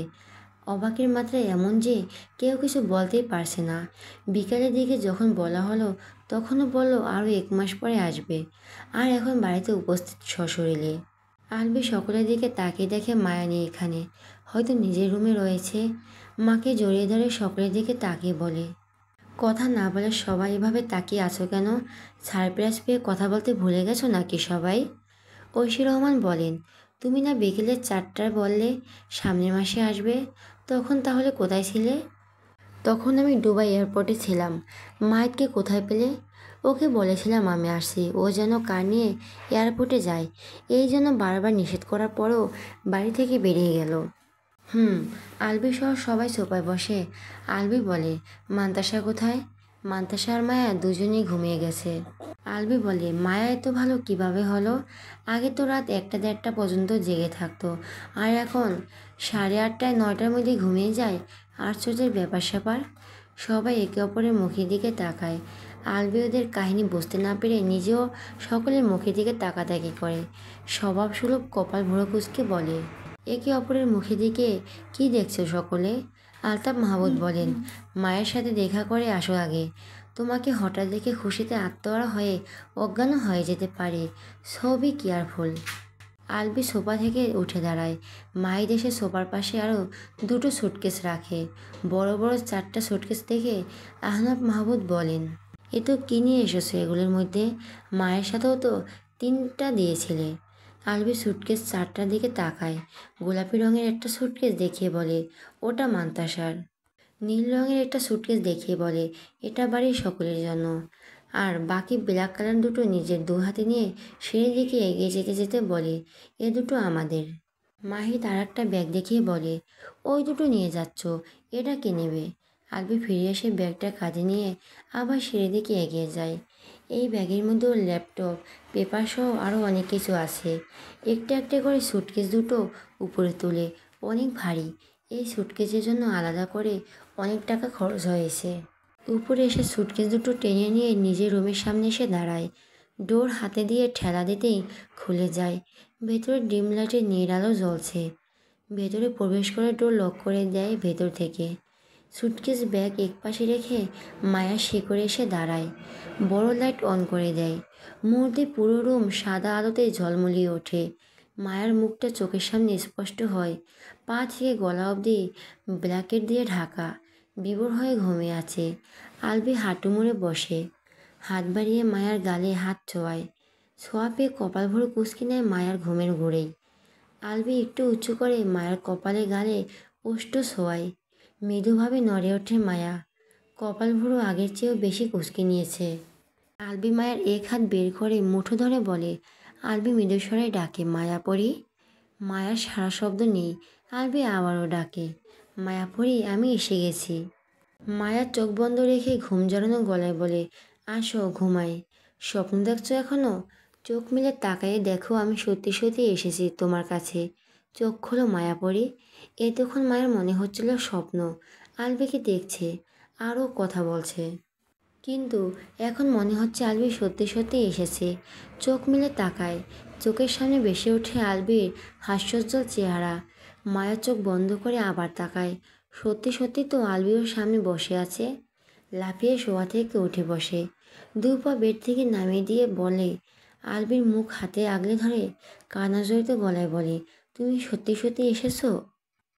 অবাকের মাত্রা এমন যে কেউ কিছু বলতেই পারছে না। বিকালের দিকে যখন বলা হলো তখনও বলল আরও 1 মাস পরে আসবে, আর এখন বাড়িতে উপস্থিত সশরীরে। আলবি সকলের দিকে তাকিয়ে দেখে মায়া নেই এখানে, হয়তো নিজের রুমে রয়েছে। মাকে জড়িয়ে ধরে সকলের দিকে তাকিয়ে বলে, কথা না বলে সবাই এভাবে তাকিয়ে আছো কেন? সারপ্রাইজ পেয়ে কথা বলতে ভুলে গেছো নাকি সবাই? ঐশী রহমান বলেন, তুমি না বিকেলে 4টায় বললে সামনের মাসে আসবে, তখন তাহলে কোথায় ছিলে? তখন আমি দুবাই এয়ারপোর্টে ছিলাম। মাহিদকে কোথায় পেলে? ওকে বলেছিলাম আমি আসছি, ও যেন কার নিয়ে এয়ারপোর্টে যায়। এই জন্য বারবার নিষেধ করার পরও বাড়ি থেকে বেরিয়ে গেল। আলবি সহ সবাই সোফায় বসে। আলবি বলে, মান্তাসা কোথায়? মান্তাসা আর মায়া দুজনেই ঘুমিয়ে গেছে। আলবি বলে, মায়া এত ভালো কিভাবে হলো? আগে তো রাত 1টা 1:30 পর্যন্ত জেগে থাকতো, আর এখন 8:30 9টার মধ্যে ঘুমিয়ে যায়। আশ্চর্যের ব্যাপার স্যাপার। সবাই একে অপরের মুখের দিকে তাকায়। আলবি ওদের কাহিনী বুঝতে না পেরে নিজেও সকলের মুখের দিকে তাকাতাকি করে। স্বভাবসুলভ কপাল ভরে কুঁচকে বলে, একে অপরের মুখের দিকে কি দেখছো সকলে? আলতাফ মাহমুদ বলেন, মায়ের সাথে দেখা করে আসো আগে। তোমাকে হঠাৎ দেখে খুশিতে আত্মহারা হয়ে অজ্ঞানও হয়ে যেতে পারে। So be careful. Albi sofa থেকে উঠে দাঁড়ায়। মাহিদ এসে সোফার পাশে আরও দুটো সুটকেস রাখে। বড় বড় 4টা সুটকেস দেখে আহনাফ মাহমুদ বলেন, এ তো কী নিয়ে এসেছো এগুলোর মধ্যে? মায়ের সাথেও তো 3টা দিয়েছিলে। আলবি সুটকেস 4টার দিকে তাকায়। গোলাপি রঙের একটা সুটকেস দেখিয়ে বলে, ওটা মান্তাসার। নীল রঙের একটা সুটকেস দেখিয়ে বলে, এটা বাড়ির সকলের জন্য। আর বাকি ব্ল্যাক কালার দুটো নিজের 2 হাতে নিয়ে সিঁড়ির দিকে এগিয়ে যেতে যেতে বলে, এ দুটো আমাদের। মাহিদ আর একটা ব্যাগ দেখিয়ে বলে, ওই দুটো নিয়ে যাচ্ছ, এটা কে নেবে? আলবি ফিরে এসে ব্যাগটা কাঁধে নিয়ে আবার সিঁড়ির দিকে এগিয়ে যায়। এই ব্যাগের মধ্যে ওর ল্যাপটপ, পেপার সহ আরও অনেক কিছু আছে। একটা একটা করে সুটকেস দুটো উপরে তুলে, অনেক ভারী। এই সুটকেসের জন্য আলাদা করে অনেক টাকা খরচ হয়েছে। উপরে এসে সুটকেস দুটো টেনে নিয়ে নিজের রুমের সামনে এসে দাঁড়ায়। ডোর হাতে দিয়ে ঠেলা দিতেই খুলে যায়। ভেতরে ডিম লাইটের নীল আলো জ্বলছে। ভেতরে প্রবেশ করে ডোর লক করে দেয় ভেতর থেকে। সুটকেস ব্যাগ একপাশে রেখে মায়া শিকড়ে এসে দাঁড়ায়। বড় লাইট অন করে দেয়। মুহূর্তে পুরো রুম সাদা আলোতে ঝলমলিয়ে ওঠে। মায়ার মুখটা চোখের সামনে স্পষ্ট হয়। পা থেকে গলা অবধি ব্ল্যাকেট দিয়ে ঢাকা। বিভোর হয়ে ঘুমিয়ে আছে। আলবি হাঁটু মুড়ে বসে, হাত বাড়িয়ে মায়ার গালে হাত ছোঁয়ায়। ছোঁয়া পেয়ে কপাল ভরে কুঁচকি নেয় মায়ার ঘুমের ঘোরেই। আলবি একটু উঁচু করে মায়ার কপালে গালে ওষ্ঠ ছোঁয়ায়। মৃদুভাবে নড়ে ওঠে মায়া। কপাল ভুরু আগের চেয়েও বেশি কুঁচকে নিয়েছে। আলবি মায়ের এক হাত বের করে মুঠো ধরে বলে, আলবি মৃদুস্বরে ডাকে, মায়াপরি। মায়ার সারা শব্দ নেই। আলবি আবারও ডাকে, মায়াপরি, আমি এসে গেছি। মায়া চোখ বন্ধ রেখে ঘুম জড়ানো গলায় বলে, আসো ঘুমাই। স্বপ্ন দেখছো এখনো? চোখ মিলে তাকায়ে দেখো আমি সত্যি সত্যি এসেছি তোমার কাছে। চোখ খোলো মায়াপরি। এতক্ষণ মায়ের মনে হচ্ছিল স্বপ্ন। আলবিকে দেখছে, আরও কথা বলছে, কিন্তু এখন মনে হচ্ছে আলবি সত্যি সত্যি এসেছে। চোখ মিলে তাকায়। চোখের সামনে ভেসে ওঠে আলবির হাস্যোজ্জ্বল চেহারা। মায়া চোখ বন্ধ করে আবার তাকায়। সত্যি সত্যি তো আলবি ওর সামনে বসে আছে। লাফিয়ে শোয়া থেকে উঠে বসে, 2 পা বেড থেকে নামিয়ে দিয়ে বলে, আলবির মুখ হাতে আগলে ধরে কান্না জড়িত গলায় বলে, তুমি সত্যি সত্যি এসেছো?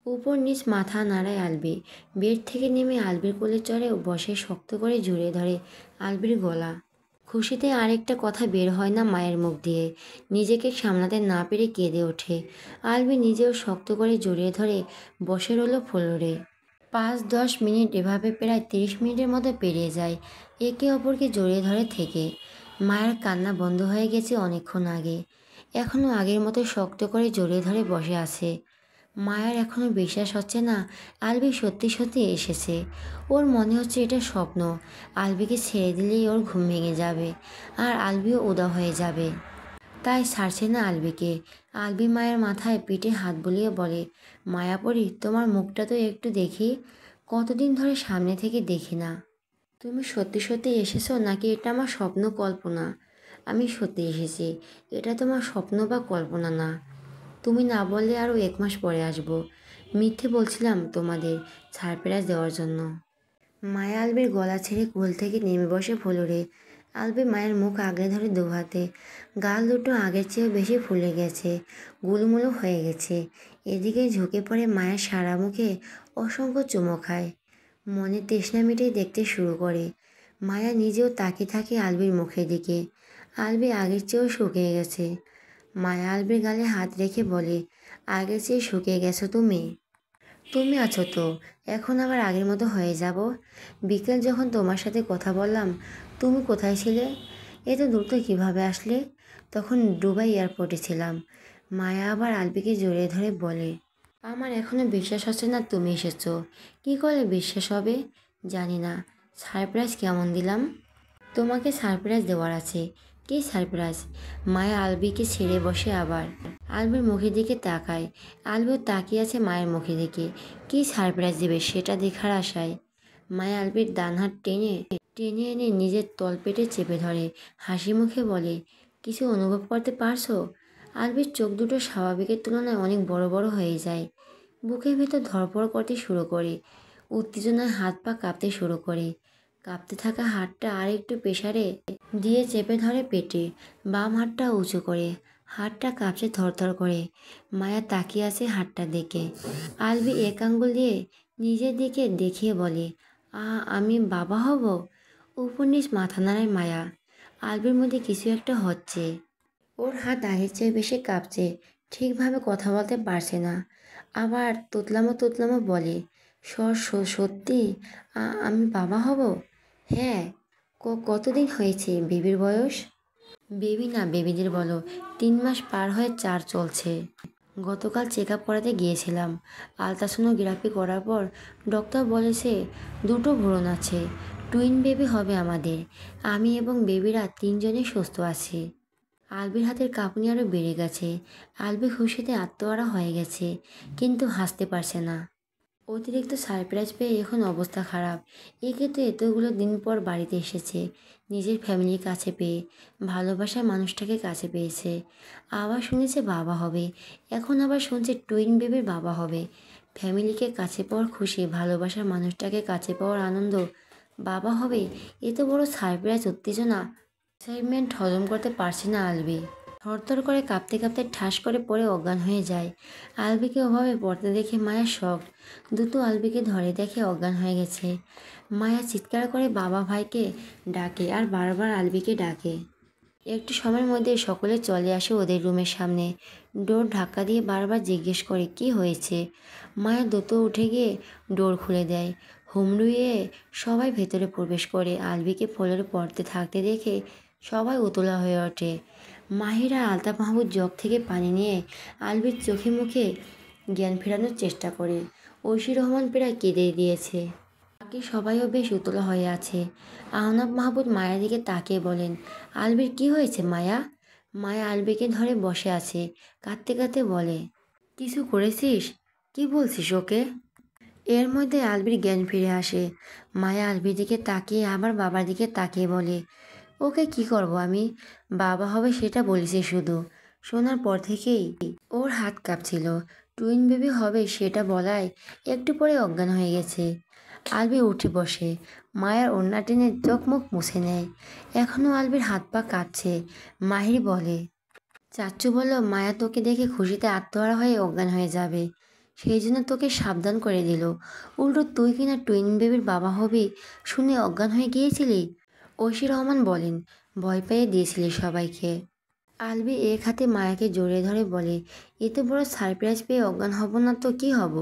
উপর নিচ মাথা নাড়ায় আলবি। বেড থেকে নেমে আলবির কোলে চড়ে বসে শক্ত করে জড়িয়ে ধরে আলবির গলা। খুশিতে আরেকটা কথা বের হয় না মায়ের মুখ দিয়ে। নিজেকে সামলাতে না পেরে কেঁদে ওঠে। আলবি নিজেও শক্ত করে জড়িয়ে ধরে বসে রইল ফ্লোরে। 5-10 মিনিট এভাবে প্রায় 30 মিনিটের মতো পেরিয়ে যায় একে অপরকে জড়িয়ে ধরে থেকে। মায়ের কান্না বন্ধ হয়ে গেছে অনেকক্ষণ আগে। এখনও আগের মতো শক্ত করে জড়িয়ে ধরে বসে আছে। মায়ার এখনও বিশ্বাস হচ্ছে না আলবি সত্যি সত্যি এসেছে। ওর মনে হচ্ছে এটা স্বপ্ন। আলবিকে ছেড়ে দিলেই ওর ঘুম ভেঙে যাবে আর আলবিও উদাও হয়ে যাবে। তাই ছাড়ছে না আলবিকে। আলবি মায়ের মাথায় পিঠে হাত বুলিয়ে বলে, মায়াপরি, তোমার মুখটা তো একটু দেখি। কতদিন ধরে সামনে থেকে দেখি না। তুমি সত্যি সত্যি এসেছো নাকি এটা আমার স্বপ্ন কল্পনা? আমি সত্যি এসেছি। এটা তোমার স্বপ্ন বা কল্পনা না। তুমি না বললে আরও 1 মাস পরে আসবো। মিথ্যে বলছিলাম তোমাদের সারপ্রাইজ দেওয়ার জন্য। মায়া আলবির গলা ছেড়ে কোল থেকে নেমে বসে ফ্লোরে। আলবি মায়ের মুখ আগলে ধরে 2 হাতে। গাল দুটো আগের চেয়েও বেশি ফুলে গেছে, গুলুমুলু হয়ে গেছে। এদিকে ঝুঁকে পড়ে মায়ের সারা মুখে অসংখ্য চুমো খায়। মনে তৃষ্ণা মিটিয়ে দেখতে শুরু করে। মায়া নিজেও তাকিয়ে থাকে আলবির মুখের দিকে। আলবি আগের চেয়েও শুকিয়ে গেছে। মায়া আলবির গালে হাত রেখে বলে, আগের চেয়ে শুকিয়ে গেছো তুমি? তুমি আছো তো, এখন আবার আগের মতো হয়ে যাব? বিকেল যখন তোমার সাথে কথা বললাম, তুমি কোথায় ছিলে? এত দ্রুত কিভাবে আসলে? তখন দুবাই এয়ারপোর্টে ছিলাম। মায়া আবার আলবিকে জড়িয়ে ধরে বলে, আমার এখনো বিশ্বাস হচ্ছে না তুমি এসেছো। কি করে বিশ্বাস হবে? জানি না। সারপ্রাইজ কেমন দিলাম? তোমাকে সারপ্রাইজ দেওয়ার আছে। কি সারপ্রাইজ? মায়া আলবিকে ছেড়ে বসে আবার আলবির মুখের দিকে তাকায়। আলবিও তাকিয়ে আছে মায়ের মুখের দিকে। কি সারপ্রাইজ দেবে সেটা দেখার আশায়। মায়া আলবির ডান হাত টেনে টেনে এনে নিজের তলপেটে চেপে ধরে হাসি মুখে বলে, কিছু অনুভব করতে পারছো? আলবির চোখ দুটো স্বাভাবিকের তুলনায় অনেক বড় বড় হয়ে যায়। বুকের ভেতর ধড়ফড় করতে শুরু করে। উত্তেজনায় হাত পা কাঁপতে শুরু করে। কাঁপতে থাকা হাতটা আর একটু প্রেসারে দিয়ে চেপে ধরে পেটে। বাম হাতটা উঁচু করে। হাতটা কাঁপছে থরথর করে। মায়া তাকিয়ে আছে হাতটা দেখে। আলবি এক আঙ্গুল দিয়ে নিজের দিকে দেখিয়ে বলে, আমি বাবা হব? উপর নিচ মাথা নাড়ায় মায়া। আলবির মধ্যে কিছু একটা হচ্ছে। ওর হাত আগের চেয়ে বেশি কাঁপছে। ঠিকভাবে কথা বলতে পারছে না। আবার তুতলামো তুতলামো বলে, সত্যি আমি বাবা হব? হ্যাঁ। কতদিন হয়েছে বেবির বয়স? বেবি না, বেবিদের বলো। 3 মাস পার হয়ে 4 চলছে। গতকাল চেক আপ করাতে গিয়েছিলাম। আলট্রাসোনোগ্রাফি করার পর ডক্টর বলেছে 2টো ভ্রূণ আছে। টুইন বেবি হবে আমাদের। আমি এবং বেবিরা 3 জনেই সুস্থ আছি। আলবির হাতের কাঁপুনি আরও বেড়ে গেছে। আলবি খুশিতে আত্মহারা হয়ে গেছে, কিন্তু হাসতে পারছে না। অতিরিক্ত সারপ্রাইজ পেয়ে এখন অবস্থা খারাপ। একে তো এতগুলো দিন পর বাড়িতে এসেছে, নিজের ফ্যামিলির কাছে পেয়ে, ভালোবাসার মানুষটাকে কাছে পেয়েছে। আবার শুনেছে বাবা হবে। এখন আবার শুনছে টুইন বেবির বাবা হবে। ফ্যামিলিকে কাছে পাওয়ার খুশি, ভালোবাসার মানুষটাকে কাছে পাওয়ার আনন্দ, বাবা হবে। এত বড় সারপ্রাইজ, উত্তেজনা, এক্সাইটমেন্ট হজম করতে পারছে না আলবি। থরথর করে কাঁপতে কাঁপতে ঠাস করে পড়ে অজ্ঞান হয়ে যায়। আলবিকে ওভাবে পড়তে দেখে মায়া শক। দ্রুত আলবিকে ধরে দেখে অজ্ঞান হয়ে গেছে। মায়া চিৎকার করে বাবা ভাইকে ডাকে আর বারবার আলবিকে ডাকে। একটু সময়ের মধ্যে সকলে চলে আসে ওদের রুমের সামনে। ডোর ধাক্কা দিয়ে বারবার জিজ্ঞেস করে কি হয়েছে। মায়া দ্রুত উঠে গিয়ে ডোর খুলে দেয়। হুমড়ুইয়ে সবাই ভেতরে প্রবেশ করে। আলবিকে ফ্লোরে পড়তে থাকতে দেখে সবাই উতলা হয়ে ওঠে। মাহিরা আলতাফ মাহমুদ জগ থেকে পানি নিয়ে আলবির চোখে মুখে জ্ঞান ফেরানোর চেষ্টা করে। ঐশী রহমান প্রায় কেঁদে দিয়েছে। বাকি সবাইও বেশ উতলা হয়ে আছে। আহনাব মাহমুদ মায়ের দিকে তাকিয়ে বলেন, আলবির কি হয়েছে মায়া? মায়া আলবিকে ধরে বসে আছে। কাঁদতে কাঁদতে বলে, কিছু করেছিস? কি বলছিস ওকে? এর মধ্যে আলবির জ্ঞান ফিরে আসে। মায়া আলবির দিকে তাকিয়ে আবার বাবার দিকে তাকিয়ে বলে, ওকে কি করব আমি? বাবা হবে সেটা বলেছি শুধু। শোনার পর থেকেই ওর হাত কাঁপছিল। টুইন বেবি হবে সেটা বলায় একটু পরে অজ্ঞান হয়ে গেছে। আলবি উঠে বসে মায়ার ওড়না টেনে চোখ মুখ মুছে নেয়। এখনও আলবির হাত পা কাঁপছে। মাহির বলে, চাচ্চু বলল মায়া তোকে দেখে খুশিতে আত্মহারা হয়ে অজ্ঞান হয়ে যাবে, সেই জন্য তোকে সাবধান করে দিল। উল্টো তুই কিনা টুইন বেবির বাবা হবি শুনে অজ্ঞান হয়ে গিয়েছিলি। ঐশী রহমান বলেন, ভয় পেয়ে দিয়েছিলি সবাইকে। আলবি এক হাতে মায়াকে জড়িয়ে ধরে বলে, এত বড় সারপ্রাইজ পেয়ে অজ্ঞান হব না তো কি হব?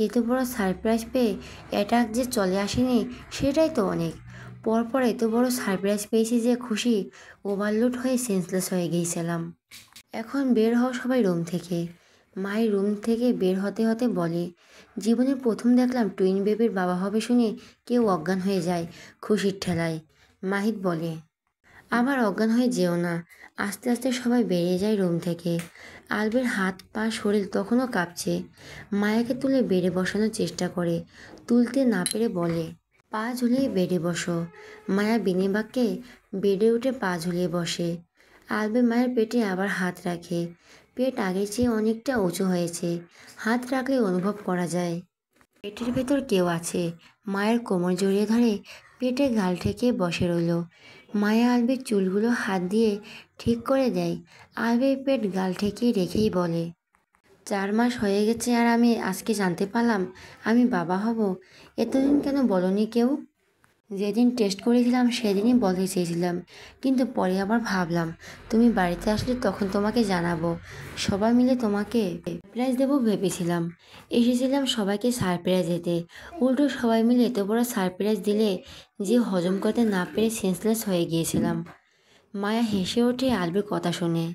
এত বড় সারপ্রাইজ পেয়ে অ্যাটাক যে চলে আসেনি সেটাই তো অনেক। পরপর এত বড় সারপ্রাইজ পেয়েছি যে খুশি ওভারলোড হয়ে সেন্সলেস হয়ে গিয়েছিলাম। এখন বের হও সবাই রুম থেকে। মায়ের রুম থেকে বের হতে হতে বলে, জীবনে প্রথম দেখলাম টুইন বেবির বাবা হবে শুনে কেউ অজ্ঞান হয়ে যায় খুশির ঠেলায়। মাহিদ বলে, আবার অজ্ঞান হয়ে যেও না। আস্তে আস্তে সবাই বেরিয়ে যায় রুম থেকে। আলবের হাত পা শরীর তখনও কাঁপছে। মায়াকে তুলে বেডে বসানোর চেষ্টা করে, তুলতে না পেরে বলে, পা ঝুলিয়ে বেডে বসো। মায়া বিনে বাক্যে বেডে উঠে পা ঝুলিয়ে বসে। আলবে মায়ের পেটে আবার হাত রাখে। পেট আগের চেয়ে অনেকটা উঁচু হয়েছে। হাত রাখলে অনুভব করা যায় পেটের ভেতর কেউ আছে। মায়ের কোমর জড়িয়ে ধরে পেটে গাল ঠেকিয়ে বসে রইল। মায়া আলবের চুলগুলো হাত দিয়ে ঠিক করে দেয়। আলবের পেট গাল ঠেকিয়ে রেখেই বলে, 4 মাস হয়ে গেছে আর আমি আজকে জানতে পারলাম আমি বাবা হব। এতদিন কেন বলনি কেউ? যেদিন টেস্ট করেছিলাম সেদিনই বলতে চেয়েছিলাম, কিন্তু পরে আবার ভাবলাম তুমি বাড়িতে আসলে তখন তোমাকে জানাবো। সবাই মিলে তোমাকে সারপ্রাইজ দেবো ভেবেছিলাম। এসেছিলাম সবাইকে সারপ্রাইজ দিতে, উল্টো সবাই মিলে এত বড় সারপ্রাইজ দিলে যে হজম করতে না পেরে সেন্সলেস হয়ে গিয়েছিলাম। মায়া হেসে ওঠে আলবির কথা শুনে।